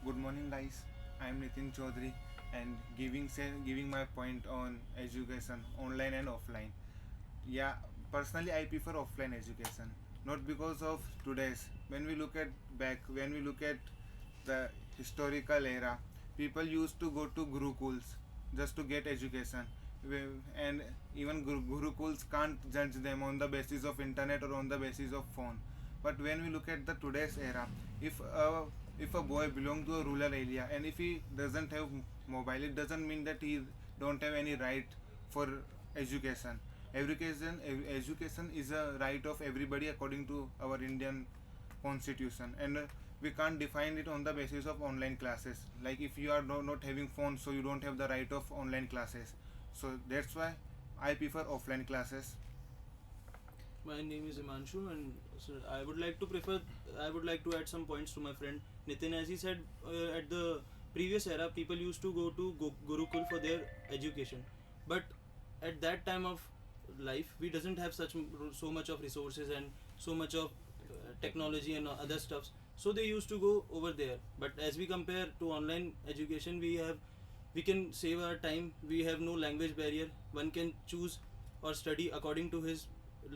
Good morning, guys. I'm Nitin Chaudhary and giving my point on education, online and offline. Yeah, personally, I prefer offline education, not because of today's. When we look at the historical era, people used to go to gurukuls just to get education, and even gurukuls can't judge them on the basis of internet or on the basis of phone. But when we look at the today's era, if a if a boy belong to a rural area and if he doesn't have mobile, it doesn't mean that he don't have any right for education. Education is a right of everybody according to our Indian constitution, and we can't define it on the basis of online classes. Like if you are not having phone, so you don't have the right of online classes. So that's why I prefer offline classes. My name is Imanshu, and so I would like to add some points to my friend Nitin. As he said, at the previous era, people used to go to Gurukul for their education, but at that time of life, we doesn't have so much of resources and so much of technology and other stuffs. So they used to go over there. But as we compare to online education, we can save our time. We have no language barrier. One can choose or study according to his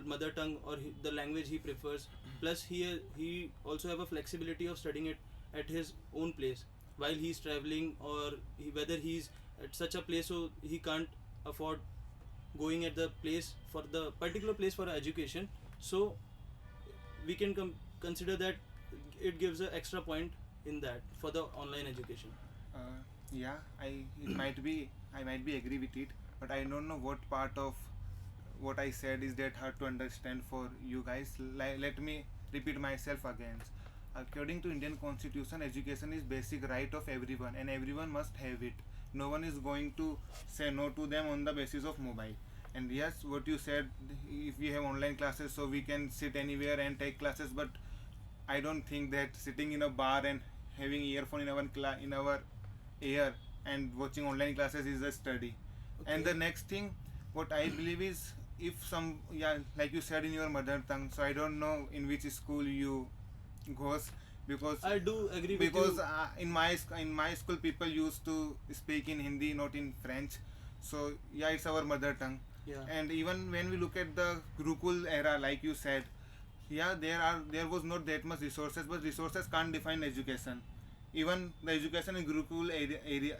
mother tongue or the language he prefers. Plus he also have a flexibility of studying it at his own place while he's traveling, or whether he's at such a place so he can't afford going at the place for the particular place for education. So we can consider that it gives an extra point in that for the online education. Yeah, I might be agree with it, but I don't know what part of what I said is that hard to understand for you guys. Let me repeat myself again. According to Indian Constitution, education is basic right of everyone, and everyone must have it. No one is going to say no to them on the basis of mobile. And yes, what you said, if we have online classes, so we can sit anywhere and take classes. But I don't think that sitting in a bar and having earphone in our ear and watching online classes is a study. Okay. And the next thing, what I believe is, if some, yeah, like you said in your mother tongue, so I don't know in which school you goes, because I do agree with because you. in my school people used to speak in Hindi, not in French. So yeah, it's our mother tongue. Yeah. And even when we look at the Gurukul era, like you said, yeah, there was not that much resources, but resources can't define education. Even the education in Gurukul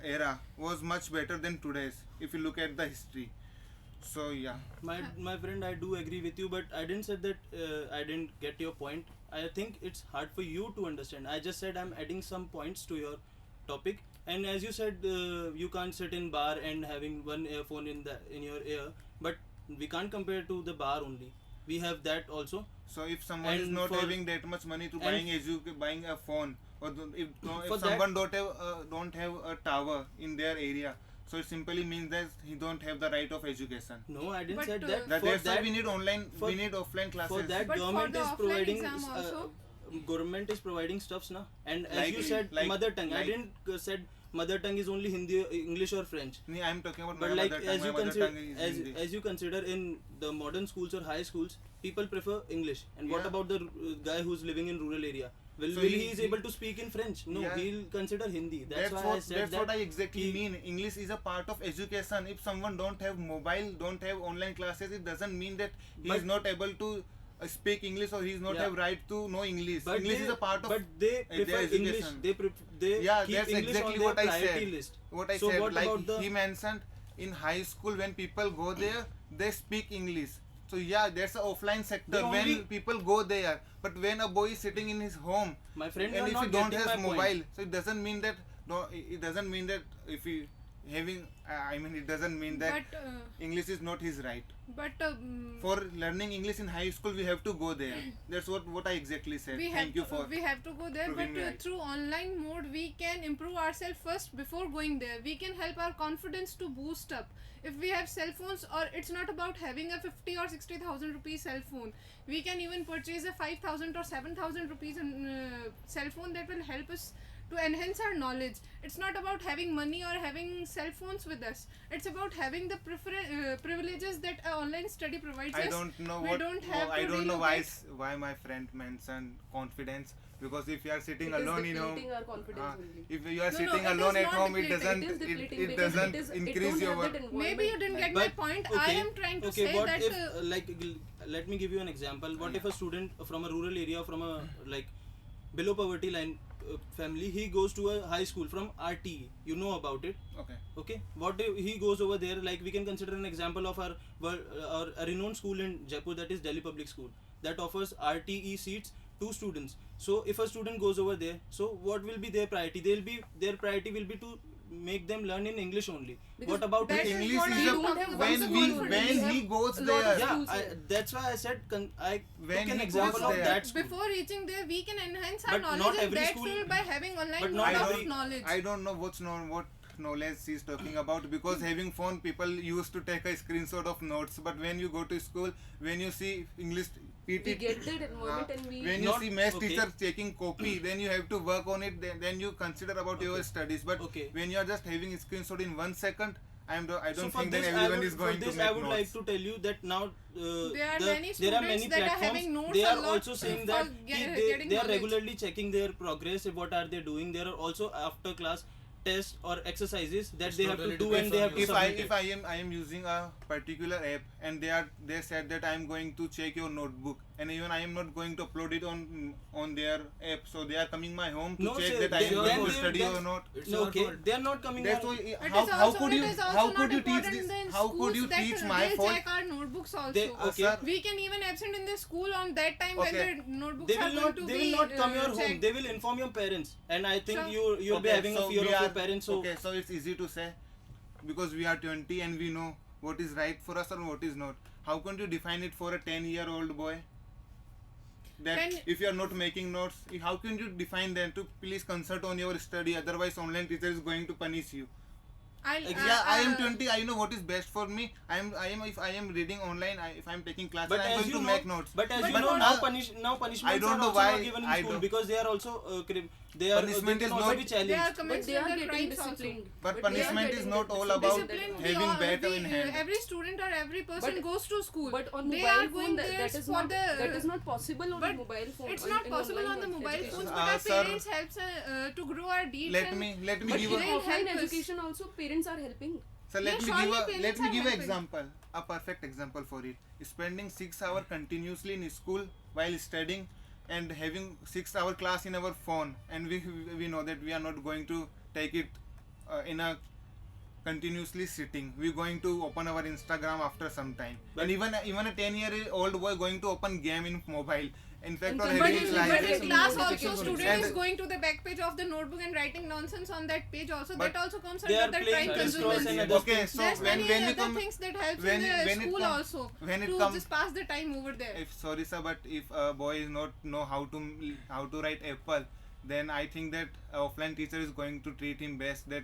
era was much better than today's if you look at the history. So yeah. My friend, I do agree with you, but I didn't say that I didn't get your point. I think it's hard for you to understand. I just said I'm adding some points to your topic, and as you said, you can't sit in bar and having one earphone in your ear, but we can't compare to the bar only. We have that also. So if someone is not having that much money to buying a phone, or if someone don't have a tower in their area, so it simply means that he don't have the right of education. No, I didn't But, say that. That's why we need we need offline classes. For that, But for government the is offline providing exam also? government is providing stuffs now. And as Like- you said, like- mother tongue. I like- didn't said mother tongue is only Hindi, English or French. I'm talking about But my like mother tongue. as My you mother consider tongue is Hindi. as you consider in the modern schools or high schools, people prefer English. And what Yeah. about the guy who's living in rural area? So He is able to speak in French? No, Yeah. he'll consider Hindi. That's why I said that's that. what I exactly mean. English is a part of education. If someone don't have mobile, don't have online classes, it doesn't mean that he But- is not able to speak English, or he is not Yeah. have right to know English. But English is a part of but they their prefer English. education. They Yeah, keep that's English exactly on their what I priority said. list. What I So said, what like about the- he mentioned, in high school when people go there, they speak English. So yeah, there's an offline sector They when only- people go there. But when a boy is sitting in his home, My friend, you and are if not he don't getting have my point. mobile, so it doesn't mean that it doesn't mean that if he having I mean it doesn't mean that But English is not his right. but For learning English in high school, we have to go there. That's what I exactly said. we have Thank you to, for we have to go there, proving but me right. through online mode we can improve ourselves first before going there. We can help our confidence to boost up. If we have cell phones, or it's not about having a 50 or 60,000 rupees cell phone, we can even purchase a 5,000 or 7,000 rupees cell phone that will help us to enhance our knowledge. It's not about having money or having cell phones with us. It's about having the privileges that online study provides I us. don't know We what don't have I to don't know relocate. why my friend mentioned confidence. because if you are sitting It is alone in home, depleting our confidence only. if you are No, sitting it is alone at not home, depleting. It is depleting it because doesn't it increase don't your have that environment. Maybe you didn't get But, my point. I okay, am trying to okay, say what that if let me give you an example. What if a student from a rural area, from a like below poverty line family, he goes to a high school from RTE, you know about it? Okay, what if he goes over there? Like, we can consider an example of our a renowned school in Jaipur, that is Delhi Public School, that offers RTE seats to students. So if a student goes over there, so what will be their priority? Their priority will be to make them learn in English only. Because What about that his is English what is I a am talking about. when The we confidence. when he goes A lot of there. schools Yeah, there. that's why I said I When took an he example goes of there. that school. Before reaching there, we can enhance our But not knowledge in every that school- field by having online but mode not of every- knowledge. I don't know what knowledge he's talking about, because having phone, people used to take a screenshot of notes, but when you go to school, when you see English We PT, get that environment and we when you Not- see math okay. teacher checking copy, then you have to work on it, then you consider about your studies. But Okay. when you are just having a screenshot in 1 second, I don't So for think that this, everyone is going to make I would notes. like to tell you that now There are many there are students many that are platforms. having notes They a are lot also saying for that getting they are knowledge. regularly checking their progress, what are they doing. There are also after class tests or exercises that It's they have to totally do, depends and they on have to you. submit If it. I am using a particular app, and they said that I am going to check your notebook, and even I am not going to upload it on their app, so they are coming my home to No, check sir, that I am then going to they- study then- or not. It's No, your okay, fault. they are not coming. That's on- why It how is how also- could you it is also how not could you teach important this? in How could you schools that teach my they'll fault? check our notebooks also. They- okay. Sir, We can even absent in the school on that time Okay. when the notebooks They are will going not. to They be will not come your home. checked. They will inform your parents, and I think Sure. you'll be having a fear of your parents. So okay, so it's easy to say, because we are 20 and we know what is right for us and what is not. How can you define it for a 10-year-old boy? That Then- if you are not making notes, how can you define them to please consult on your study? Otherwise, online teacher is going to punish you. Yeah, I am 20. I know what is best for me. If I am reading online, if I am taking classes, But I am as going you to know, make notes. but as But you know, not- now punishments I don't are know also why not given in I school, don't- because they are also they are Punishment they is can also not- be They are challenged. but commenced they are under getting crimes also. disciplined. But they are punishment is getting not all disciplined. about Discipline, having bat in hand. every student or every person But- goes to school. But on they mobile are phone, going there that is for not the that is not possible on but mobile phone. it's not in possible on online the mobile education. phones, but our Sir, parents helps to grow our deeds. Let and- me But give in a They'll offline help us. education also, parents are helping. So let Yeah, me surely give parents are an helping. example, a perfect example for it. Spending 6 hours continuously in school while studying, and having 6 hour class in our phone, and we know that we are not going to take it in a continuously sitting. We're going to open our Instagram after some time, But- and even a 10-year-old boy going to open game in mobile. In fact, And or But But having it's- in, like but this in and class also, notifications student and- is going to the back page of the notebook and writing nonsense on that page also. But That also comes they are under the playing crime crisscross and consumers. other Okay, things. so There's when many we other come things that helps when- in the when it school come- also when it to come- just pass the time over there. if sorry sir, but if a boy is not know how to write apple, then I think that offline teacher is going to treat him best. That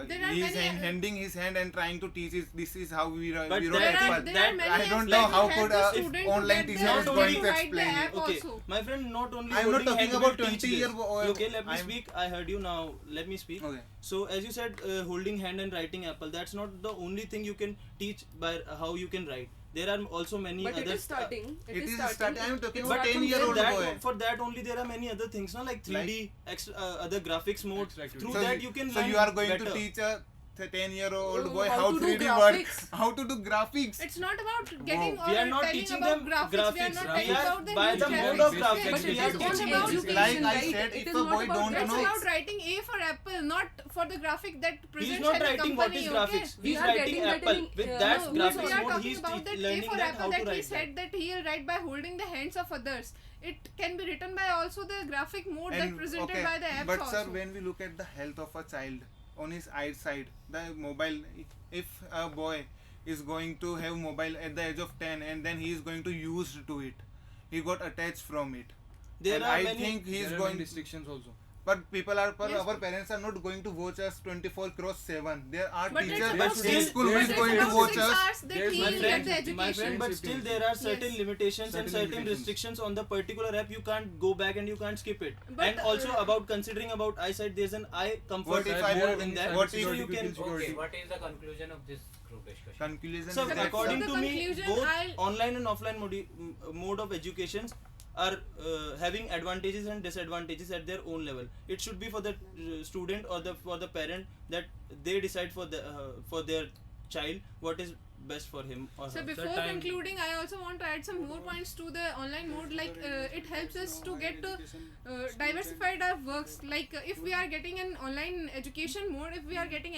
There are he is many- handing his hand and trying to teach this is how we But wrote there are- apple. there are many I don't apps know that how will help could the if student to online get teacher their is Not going only to write the explain app it. Okay, also. my friend, not only I'm not holding talking hand about will teach 20 year this. old. Okay, let me I'm- speak. I heard you now. Let me speak. Okay. So as you said, holding hand and writing apple, that's not the only thing you can teach by how you can write. There are also many But other it is starting. It is starting. I am talking It about starts from 10-year-old there. boy. For that only there are many other things, no? Like 3D, other graphics mode. Extra activity. Through So that you can so learn you are going better. to teach a 10-year-old Oh, boy how how to do 3D work, graphics. how to do graphics. It's not about getting Wow. or We are not telling teaching about them graphics. We are graphics. not We telling are about the by huge the mode of graphics. graphics. But we it are is on teaching about education, Like I right? said, It if is a not boy about don't It's know- graphics. about writing A for apple, not for the graphic that He presents is not as a writing company. what is graphics. Okay? We He is are writing getting that apple. in, With no, that we We graphics are mode, talking he is about that A learning for that apple how that to he write said that. that he'll write by holding the hands of others. It can be written by also the graphic mode that presented okay, by the apps but also. sir, when we look at the health of a child on his eyesight, the mobile, if a boy is going to have mobile at the age of 10 and then he is going to use to it, he got attached from it. There And are I many. think he is There are going many restrictions also. but people are Yes. our parents are not going to watch us 24/7. There are But it's teachers about in six- school who but is it's going to about watch 6 us. hours that There's he my will friend- get the My education. friend, but Safety. still there are certain Yes. limitations and Certain certain limitations. restrictions on the particular app. You can't go back and you can't skip it. But, And also about considering about eyesight, there's an eye comfort What if I more would- in that. what so if- you can. Security. Okay, what is the conclusion of this group discussion? Conclusion So is that according the to me, conclusion, both I'll- online and offline mode of educations are having advantages and disadvantages at their own level. It should be for the student or the parent that they decide for their child what is best for him or So her. before concluding, I also want to add some more points to the online mode. Like it helps us to get diversified our works. Like if we are getting an online education mode, if we are getting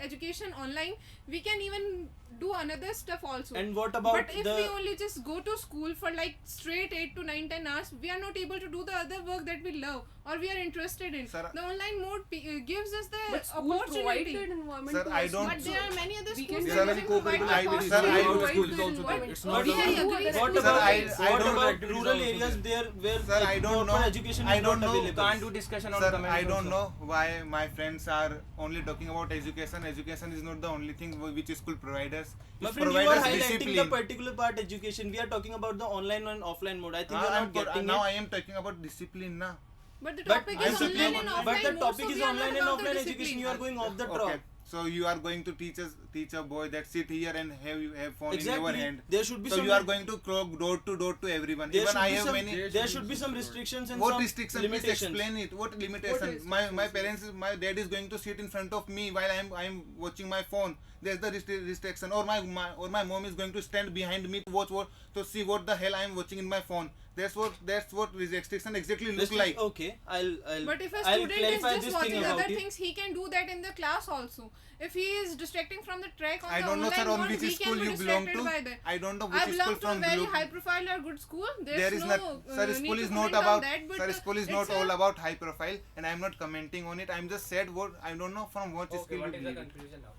education online, we can even do another stuff also. And what about but if we only just go to school for like straight 8 to 9, 10 hours, we are not able to do the other work that we love or we are interested in. Sir, the online mode gives us the But school provide opportunity. that environment Sir, to I us. don't- But there are many other We schools can that Sir, doesn't provide I- the sir, I- opportunity. school is also But- it's but not we about- are agree. What Sir, about I what don't about know. rural areas there where Sir, I don't proper know. education I is don't not know. available? Can't do discussion on Sir, comments I don't also. know why my friends are only talking about education. Education is not the only thing which school providers. My It friend, you are provides highlighting the discipline. particular part education. We are talking about the online and offline mode. I think you are I'm not getting now it. I am talking about discipline now. But the But topic is online and offline but the mode, topic so is we are online not and about the offline education. discipline. You are going off the Okay. track. So you are going to teach a boy that sit here and have phone in your Exactly. hand. There should be So some. you are going to clock door to everyone. There Even should I be have some. many. There should be some restrictions and What some restriction? Please limitations. explain it. What limitation? What My parents, my dad is going to sit in front of me while I am watching my phone. There's the restriction. Or my mom is going to stand behind me to watch to see what the hell I am watching in my phone. That's what restriction exactly look like. Okay, I'll But if a I'll student is clarify just this watching thing about other it. things, he can do that in the class also. If he is distracting from the track on I the don't know, online sir, on mode, which we school can be you belong distracted to. by that. I don't know I which school belong to a from very below. high profile or good school. There There's is no not, sir. need School to is not comment on about. that, but Sir, school is it's not a- all about high profile, and I am not commenting on it. I'm just said what I don't know from what Okay, school what you is the believe. conclusion now?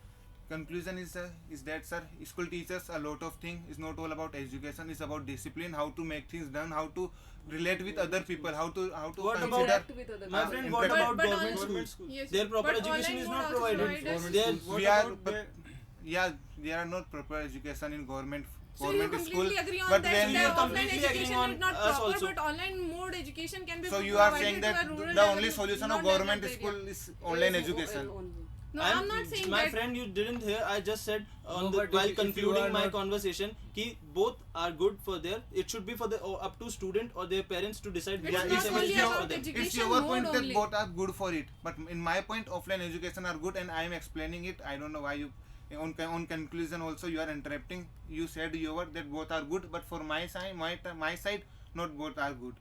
Conclusion is that, sir, school teaches a lot of things. It's not all about education. It's about discipline, how to make things done, how to relate with other people, how to What consider. about Interact with other My Ah, friend, in what fact- about But government on- schools? Yes, Their proper but education online is mode not also provided. provides- They're- We are, but, yeah, there are not proper education in government So you school. completely agree on But that when the you offline completely education agreeing on is not us proper, also. but online mode education can be So you are provided saying to that a rural the only level, solution not of government developed school area. is online education. No, I'm not saying my that. friend, you didn't hear. I just said No, but while if you concluding are my not- conversation, ki both are good for their. It should be for the up to student or their parents to decide It's which not is the only best for about them. education. It's your mode point that only. both are good for it, but in my point, offline education are good, and I am explaining it. I don't know why you. On conclusion, also you are interrupting. You said that both are good, but for my side, not both are good.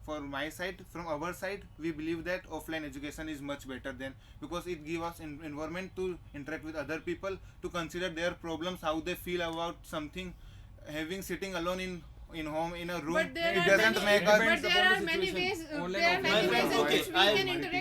For my side, from our side, we believe that offline education is much better than, because it gives us environment to interact with other people, to consider their problems, how they feel about something. Having sitting alone in home in a room, But there it are doesn't many, make us. but there are many ways. There are many ways in Okay, which we I'll- can interact